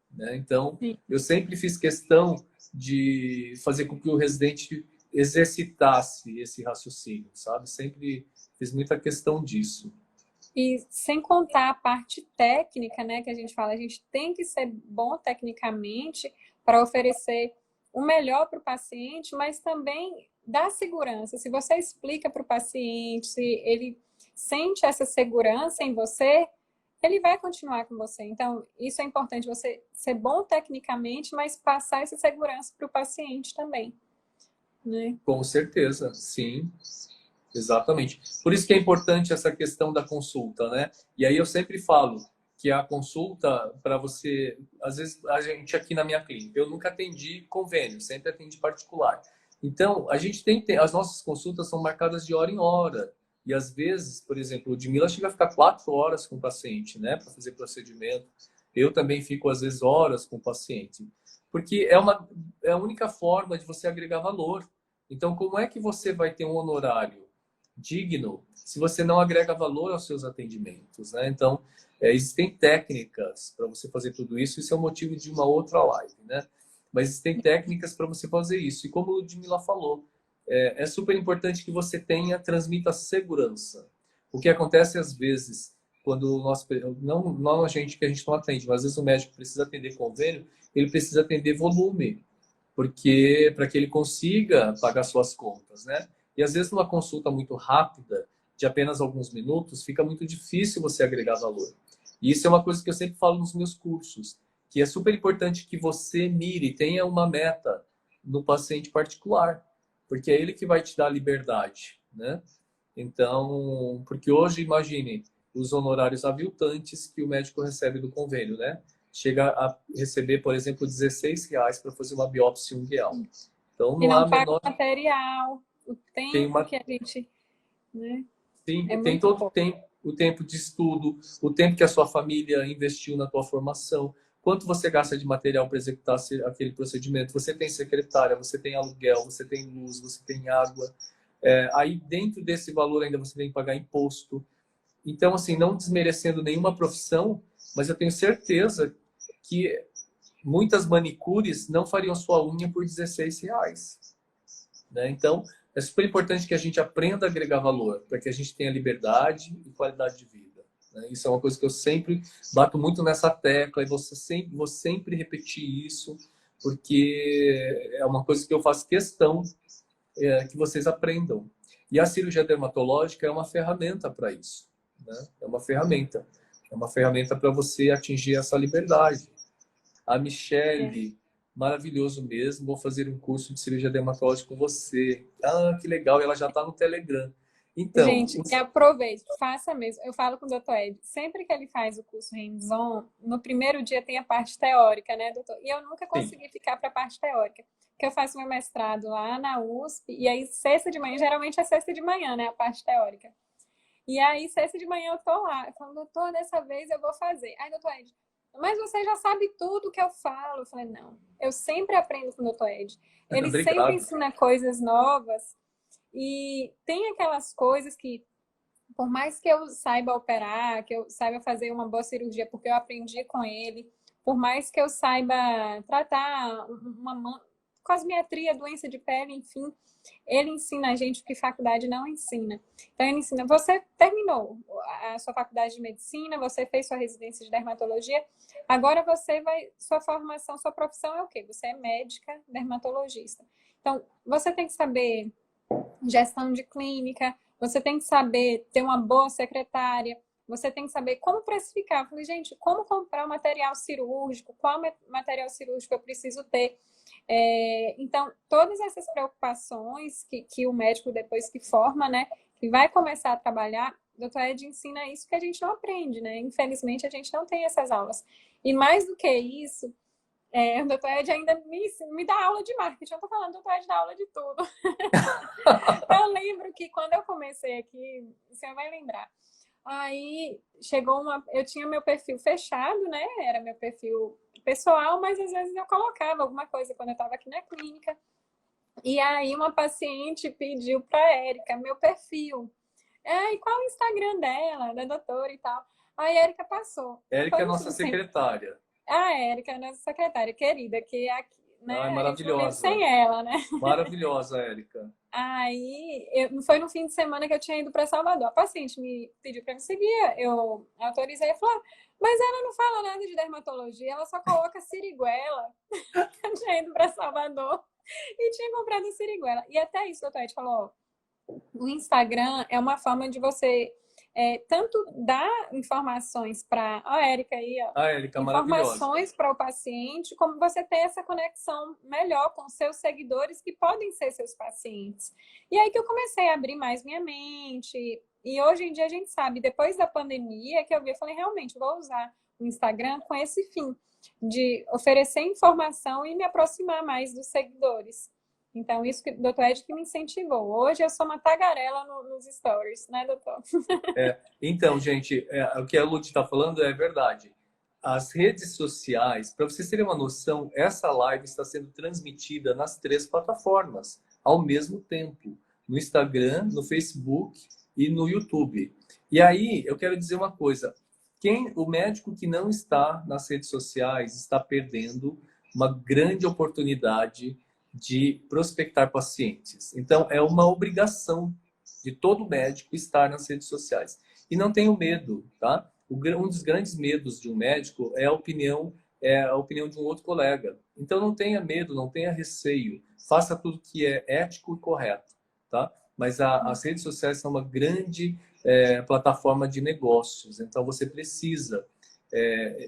né? Então, Sim. eu sempre fiz questão de fazer com que o residente exercitasse esse raciocínio, sabe? Sempre fiz muita questão disso. E sem contar a parte técnica, né, que a gente fala, a gente tem que ser bom tecnicamente para oferecer o melhor para o paciente, mas também dar segurança. Se você explica para o paciente, se ele sente essa segurança em você, ele vai continuar com você. Então, isso é importante, você ser bom tecnicamente, mas passar essa segurança para o paciente também, né? Com certeza, sim. Exatamente. Por isso que é importante essa questão da consulta, né? E aí eu sempre falo que a consulta, para você... Às vezes, a gente aqui na minha clínica, eu nunca atendi convênio, sempre atendi particular. Então, a gente as nossas consultas são marcadas de hora em hora. E às vezes, por exemplo, o Ludmilla chega a ficar 4 horas com o paciente, né, para fazer procedimento. Eu também fico, às vezes, horas com o paciente. Porque é a única forma de você agregar valor. Então, como é que você vai ter um honorário digno se você não agrega valor aos seus atendimentos, né? Então, existem técnicas para você fazer tudo isso. Isso é o motivo de uma outra live, né? Mas existem técnicas para você fazer isso. E como o Ludmilla falou, é super importante que você transmita segurança. O que acontece às vezes, quando nós, não a gente que a gente não atende, mas às vezes o médico precisa atender convênio, ele precisa atender volume, porque para que ele consiga pagar suas contas, né? E às vezes numa consulta muito rápida, de apenas alguns minutos, fica muito difícil você agregar valor. E isso é uma coisa que eu sempre falo nos meus cursos, que é super importante que você mire, tenha uma meta no paciente particular, porque é ele que vai te dar liberdade, né? Então, porque hoje, imagine, os honorários aviltantes que o médico recebe do convênio, né? Chega a receber, por exemplo, R$ 16 para fazer uma biópsia ungueal. Então, E não há não a paga menor... o material, o Tem tempo uma... que a gente, né? Sim, É tem muito todo pouco. o tempo de estudo, o tempo que a sua família investiu na tua formação, quanto você gasta de material para executar aquele procedimento. Você tem secretária, você tem aluguel, você tem luz, você tem água. Aí, dentro desse valor, ainda você tem que pagar imposto. Então, assim, não desmerecendo nenhuma profissão, mas eu tenho certeza que muitas manicures não fariam sua unha por R$ 16, né? Então, é super importante que a gente aprenda a agregar valor, para que a gente tenha liberdade e qualidade de vida, né? Isso é uma coisa que eu sempre bato muito nessa tecla e vou sempre repetir isso, porque é uma coisa que eu faço questão que vocês aprendam. E a cirurgia dermatológica é uma ferramenta para isso, né? É uma ferramenta. É uma ferramenta para você atingir essa liberdade. A É. Michelle, maravilhoso mesmo. Vou fazer um curso de cirurgia dermatológica com você. Ah, que legal. Ela já está no Telegram. Então, Gente, e aproveite, faça mesmo. Eu falo com o doutor Ed, sempre que ele faz o curso hands-on, no primeiro dia tem a parte teórica, né, doutor? E eu nunca sim, consegui ficar para a parte teórica, porque eu faço meu mestrado lá na USP, e aí sexta de manhã, geralmente é sexta de manhã, né, a parte teórica. E aí, sexta de manhã eu tô lá, eu falo, doutor, dessa vez eu vou fazer. Aí, doutor Ed, mas você já sabe tudo que eu falo. Eu falei, não, eu sempre aprendo com o doutor Ed. Ele sempre obrigado. ensina coisas novas, e tem aquelas coisas que, por mais que eu saiba operar, que eu saiba fazer uma boa cirurgia, porque eu aprendi com ele, por mais que eu saiba tratar uma cosmetria, doença de pele, enfim, ele ensina a gente o que faculdade não ensina. Então, ele ensina, você terminou a sua faculdade de medicina, você fez sua residência de dermatologia, agora você vai, sua formação, sua profissão é o quê? Você é médica dermatologista. Então, você tem que saber gestão de clínica, você tem que saber ter uma boa secretária, você tem que saber como precificar. Eu falei, gente, como comprar o material cirúrgico, qual material cirúrgico eu preciso ter. Então, todas essas preocupações que o médico, depois que forma, né, que vai começar a trabalhar, o doutor Ed ensina isso que a gente não aprende, né? Infelizmente, a gente não tem essas aulas. E mais do que isso, o doutor Ed ainda me dá aula de marketing. Eu tô falando, o doutor Ed dá aula de tudo. Eu lembro que quando eu comecei aqui, você vai lembrar. Aí chegou eu tinha meu perfil fechado, né? Era meu perfil pessoal, mas às vezes eu colocava alguma coisa quando eu estava aqui na clínica. E aí uma paciente pediu para a Érica meu perfil. E qual o Instagram dela, da doutora e tal. Aí a Érica passou. Érica é Foi a no nossa fim sempre. secretária. A Érica, nossa secretária querida, que aqui, Ai, né, a gente não vive maravilhosa. sem ela, né? Maravilhosa, Érica. Aí, foi no fim de semana que eu tinha ido para Salvador. A paciente me pediu para me seguir, eu autorizei e falou: mas ela não fala nada de dermatologia, ela só coloca siriguela. Eu tinha ido para Salvador e tinha comprado siriguela. E até isso, doutor Ed falou: o Instagram é uma forma de você tanto dar informações para a Érica aí, ó, A Érica, maravilhosa. informações para o paciente, como você ter essa conexão melhor com seus seguidores que podem ser seus pacientes. E aí que eu comecei a abrir mais minha mente. E hoje em dia a gente sabe, depois da pandemia, que eu falei, realmente, vou usar o Instagram com esse fim, de oferecer informação e me aproximar mais dos seguidores. Então, isso que o doutor Ed que me incentivou. Hoje eu sou uma tagarela nos stories, né, doutor? Então, gente, o que a Lud está falando é verdade. As redes sociais, para vocês terem uma noção, essa live está sendo transmitida nas 3 plataformas ao mesmo tempo, no Instagram, no Facebook e no YouTube. E aí, eu quero dizer uma coisa: o médico que não está nas redes sociais está perdendo uma grande oportunidade de prospectar pacientes. Então, é uma obrigação de todo médico estar nas redes sociais. E não tenho medo, tá? Um dos grandes medos de um médico é a opinião de um outro colega. Então não tenha medo, não tenha receio. Faça tudo que é ético e correto, tá? Mas as redes sociais são uma grande plataforma de negócios. Então você precisa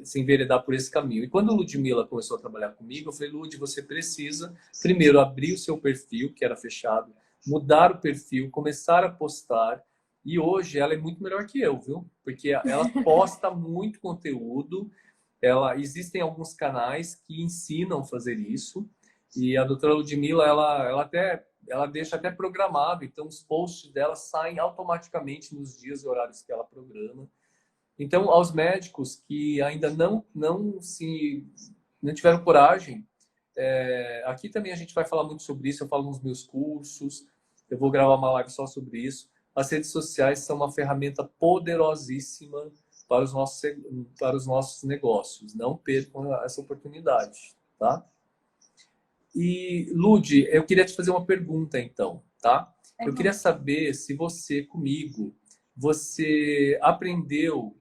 se enveredar por esse caminho. E quando a Ludmila começou a trabalhar comigo, eu falei: Lud, você precisa primeiro abrir o seu perfil, que era fechado, mudar o perfil, começar a postar. E hoje ela é muito melhor que eu, viu? Porque ela posta muito conteúdo. Existem alguns canais que ensinam a fazer isso. E a doutora Ludmila, ela deixa até programado. Então, os posts dela saem automaticamente nos dias e horários que ela programa. Então, aos médicos que ainda não tiveram coragem, aqui também a gente vai falar muito sobre isso. Eu falo nos meus cursos, eu vou gravar uma live só sobre isso. As redes sociais são uma ferramenta poderosíssima para os nossos negócios. Não percam essa oportunidade, tá? E, Lud, eu queria te fazer uma pergunta, então, tá? Eu queria saber se você aprendeu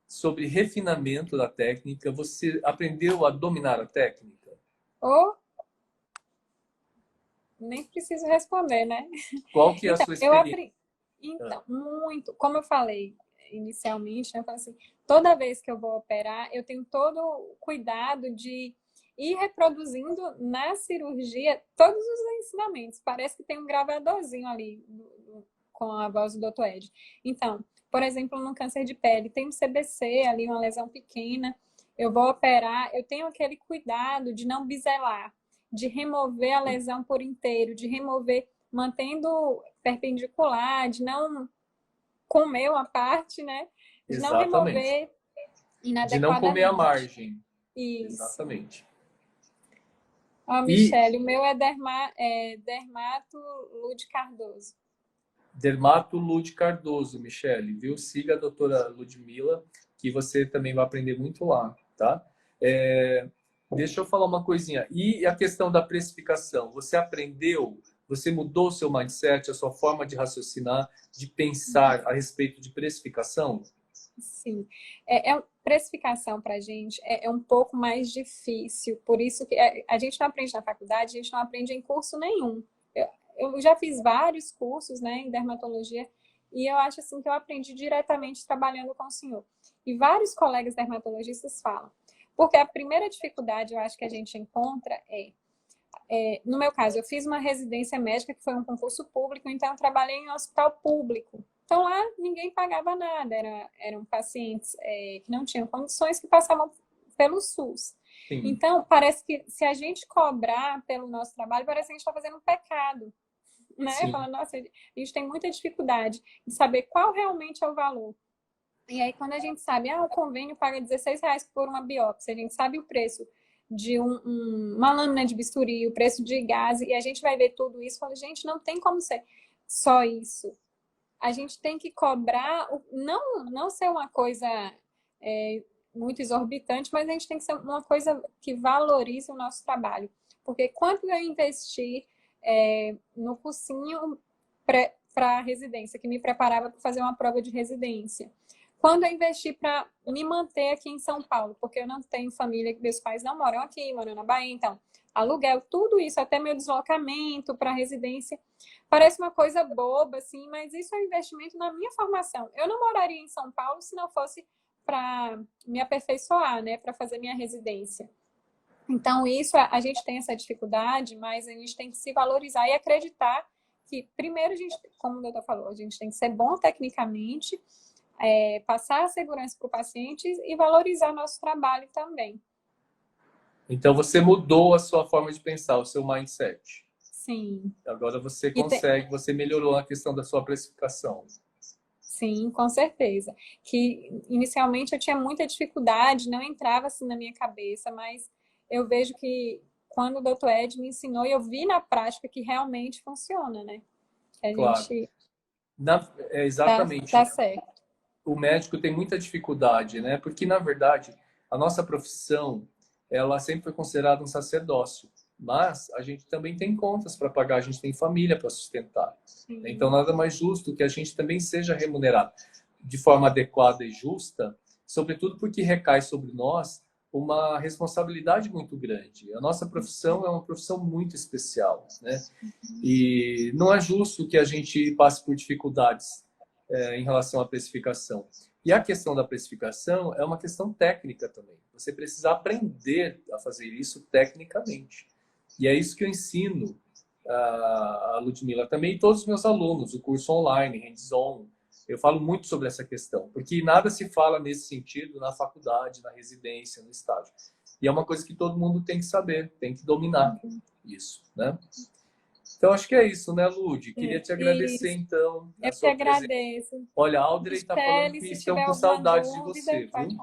sobre refinamento da técnica, você aprendeu a dominar a técnica? Ou nem preciso responder, né? Qual que é a Então, sua eu experiência? aprendi. Então, muito. Como eu falei inicialmente, né? Eu falei assim, toda vez que eu vou operar, eu tenho todo o cuidado de ir reproduzindo na cirurgia todos os ensinamentos. Parece que tem um gravadorzinho ali com a voz do Dr. Ed. Então, por exemplo, no câncer de pele, tem um CBC ali, uma lesão pequena, eu vou operar, eu tenho aquele cuidado de não biselar, de remover a lesão por inteiro, de remover mantendo perpendicular, de não comer uma parte, né? De não Exatamente. remover De não comer a inadequadamente. margem. Isso. Exatamente. Ó, Michele, o meu é Dermato Lude Cardoso. Dermato Lud Cardoso, Michele, viu? Siga a doutora Ludmila, que você também vai aprender muito lá, tá? Deixa eu falar uma coisinha. E a questão da precificação? Você aprendeu? Você mudou o seu mindset, a sua forma de raciocinar, de pensar a respeito de precificação? Sim. Precificação para a gente é um pouco mais difícil, por isso que a gente não aprende na faculdade, a gente não aprende em curso nenhum. Eu já fiz vários cursos, né, em dermatologia, e eu acho assim que eu aprendi diretamente trabalhando com o senhor. E vários colegas dermatologistas falam. Porque a primeira dificuldade, eu acho que a gente encontra no meu caso, eu fiz uma residência médica que foi um concurso público, então eu trabalhei em um hospital público. Então lá ninguém pagava nada, eram pacientes que não tinham condições que passavam pelo SUS. Sim. Então parece que se a gente cobrar pelo nosso trabalho, parece que a gente está fazendo um pecado. Né? Falando, nossa, a gente tem muita dificuldade de saber qual realmente é o valor. E aí, quando a gente sabe, o convênio paga R$16 por uma biópsia, a gente sabe o preço de uma lâmina de bisturi, o preço de gás, e a gente vai ver tudo isso e fala, gente, não tem como ser só isso. A gente tem que cobrar, não ser uma coisa muito exorbitante, mas a gente tem que ser uma coisa que valorize o nosso trabalho. Porque quanto eu investi no cursinho para residência, que me preparava para fazer uma prova de residência. Quando eu investi para me manter aqui em São Paulo, porque eu não tenho família, meus pais não moram aqui, moram na Bahia, então aluguel, tudo isso, até meu deslocamento para residência, parece uma coisa boba, assim, mas isso é um investimento na minha formação. Eu não moraria em São Paulo se não fosse para me aperfeiçoar, né, para fazer minha residência. Então, isso, a gente tem essa dificuldade, mas a gente tem que se valorizar e acreditar que, primeiro, a gente, como o doutor falou, a gente tem que ser bom tecnicamente, passar a segurança para o paciente e valorizar nosso trabalho também. Então, você mudou a sua forma de pensar, o seu mindset. Sim. Agora você E tem, consegue, você melhorou a questão da sua precificação. sim, com certeza. Que inicialmente eu tinha muita dificuldade, não entrava assim na minha cabeça, mas eu vejo que quando o Dr. Ed me ensinou, eu vi na prática que realmente funciona, né? Que a Claro. gente Exatamente. dá certo. O médico tem muita dificuldade, né? Porque, na verdade, a nossa profissão, ela sempre foi considerada um sacerdócio. Mas a gente também tem contas para pagar, a gente tem família para sustentar. Sim. Então, nada mais justo que a gente também seja remunerado de forma adequada e justa, sobretudo porque recai sobre nós uma responsabilidade muito grande. A nossa profissão é uma profissão muito especial, né? E não é justo que a gente passe por dificuldades em relação à precificação. E a questão da precificação é uma questão técnica também. Você precisa aprender a fazer isso tecnicamente. E é isso que eu ensino a Ludmila também e todos os meus alunos, o curso online, hands-on. Eu falo muito sobre essa questão, porque nada se fala nesse sentido na faculdade, na residência, no estágio. E é uma coisa que todo mundo tem que saber, tem que dominar isso, né? Então, acho que é isso, né, Lud? Queria te agradecer, Isso. então, a Eu que sua presença. agradeço. Olha, a Audrey está falando Michele, que se estão tiver com alguma saudades de dúvida, você, viu? pode...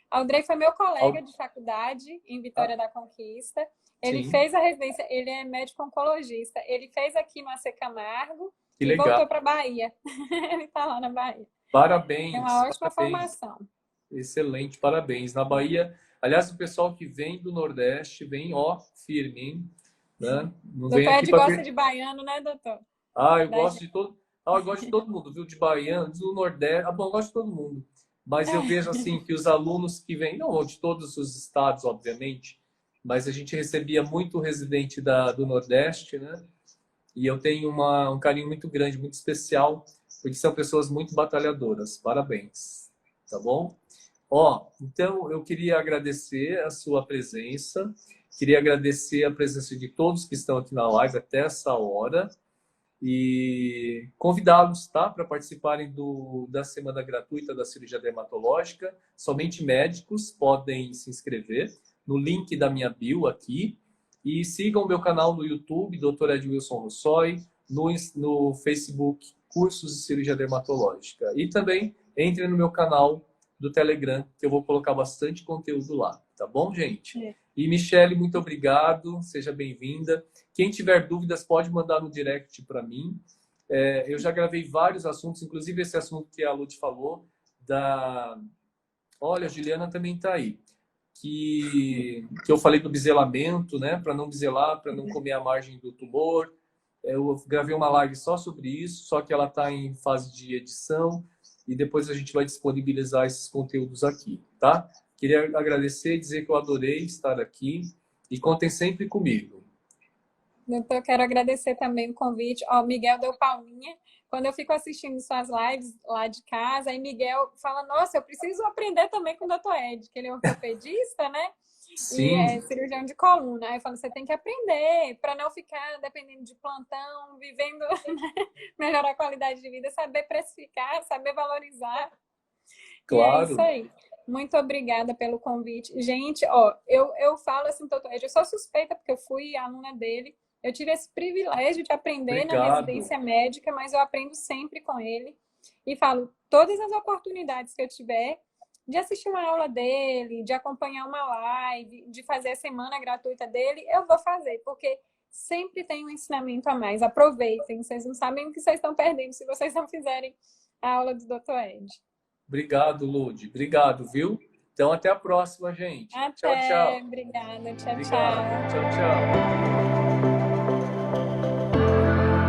Aldrey foi meu colega Al- de faculdade em Ah, Vitória da Conquista. Ele sim, fez a residência, ele é médico oncologista. Ele fez aqui no AC Camargo que e legal. voltou para Bahia. Ele está lá na Bahia. É Parabéns, uma ótima parabéns. formação. Excelente, parabéns. Na Bahia, aliás, o pessoal que vem do Nordeste vem, ó, firme, hein? Né? Não vem Doutor aqui Ed para gosta ver. de baiano, né, doutor? Ah, eu Da gosto gente. de todo. Ah, eu gosto de todo mundo, viu? De baianos, do Nordeste. Ah, bom, eu gosto de todo mundo. Mas eu vejo assim que os alunos que vêm, não de todos os estados, obviamente, mas a gente recebia muito residente do Nordeste, né? E eu tenho um carinho muito grande, muito especial, porque são pessoas muito batalhadoras. Parabéns, tá bom? Ó, então eu queria agradecer a sua presença, queria agradecer a presença de todos que estão aqui na live até essa hora e convidá-los, tá, para participarem da semana gratuita da cirurgia dermatológica. Somente médicos podem se inscrever no link da minha bio aqui e sigam o meu canal no YouTube, Dr. Ed Wilson Russoi, no Facebook, Cursos de Cirurgia Dermatológica. E também entrem no meu canal do Telegram, que eu vou colocar bastante conteúdo lá. Tá bom, gente? E Michele, muito obrigado. Seja bem-vinda. Quem tiver dúvidas pode mandar no direct para mim. Eu já gravei vários assuntos, inclusive esse assunto que a Lud falou, Olha, a Juliana também está aí. Que eu falei do biselamento, né? Para não biselar, para não comer a margem do tumor. Eu gravei uma live só sobre isso, só que ela está em fase de edição e depois a gente vai disponibilizar esses conteúdos aqui, tá? Queria agradecer e dizer que eu adorei estar aqui e contem sempre comigo. Doutor, eu quero agradecer também o convite. Ó, o Miguel deu palminha. Quando eu fico assistindo suas lives lá de casa, aí Miguel fala, nossa, eu preciso aprender também com o Dr. Ed, que ele é ortopedista, né? E Sim, é cirurgião de coluna. Aí eu falo, você tem que aprender para não ficar dependendo de plantão, vivendo, né? Melhorar a qualidade de vida, saber precificar, saber valorizar. E é isso claro. aí. Muito obrigada pelo convite. Gente, ó, eu falo assim, doutor Ed, eu sou suspeita porque eu fui aluna dele. Eu tive esse privilégio de aprender na Obrigado. residência médica, mas eu aprendo sempre com ele. E falo, todas as oportunidades que eu tiver de assistir uma aula dele, de acompanhar uma live, de fazer a semana gratuita dele, eu vou fazer, porque sempre tem um ensinamento a mais. Aproveitem, vocês não sabem o que vocês estão perdendo se vocês não fizerem a aula do Dr. Ed. Obrigado, Lud. Obrigado, viu? Então, até a próxima, gente. Tchau, Até, tchau. obrigada, tchau, Obrigado. tchau. Tchau, tchau.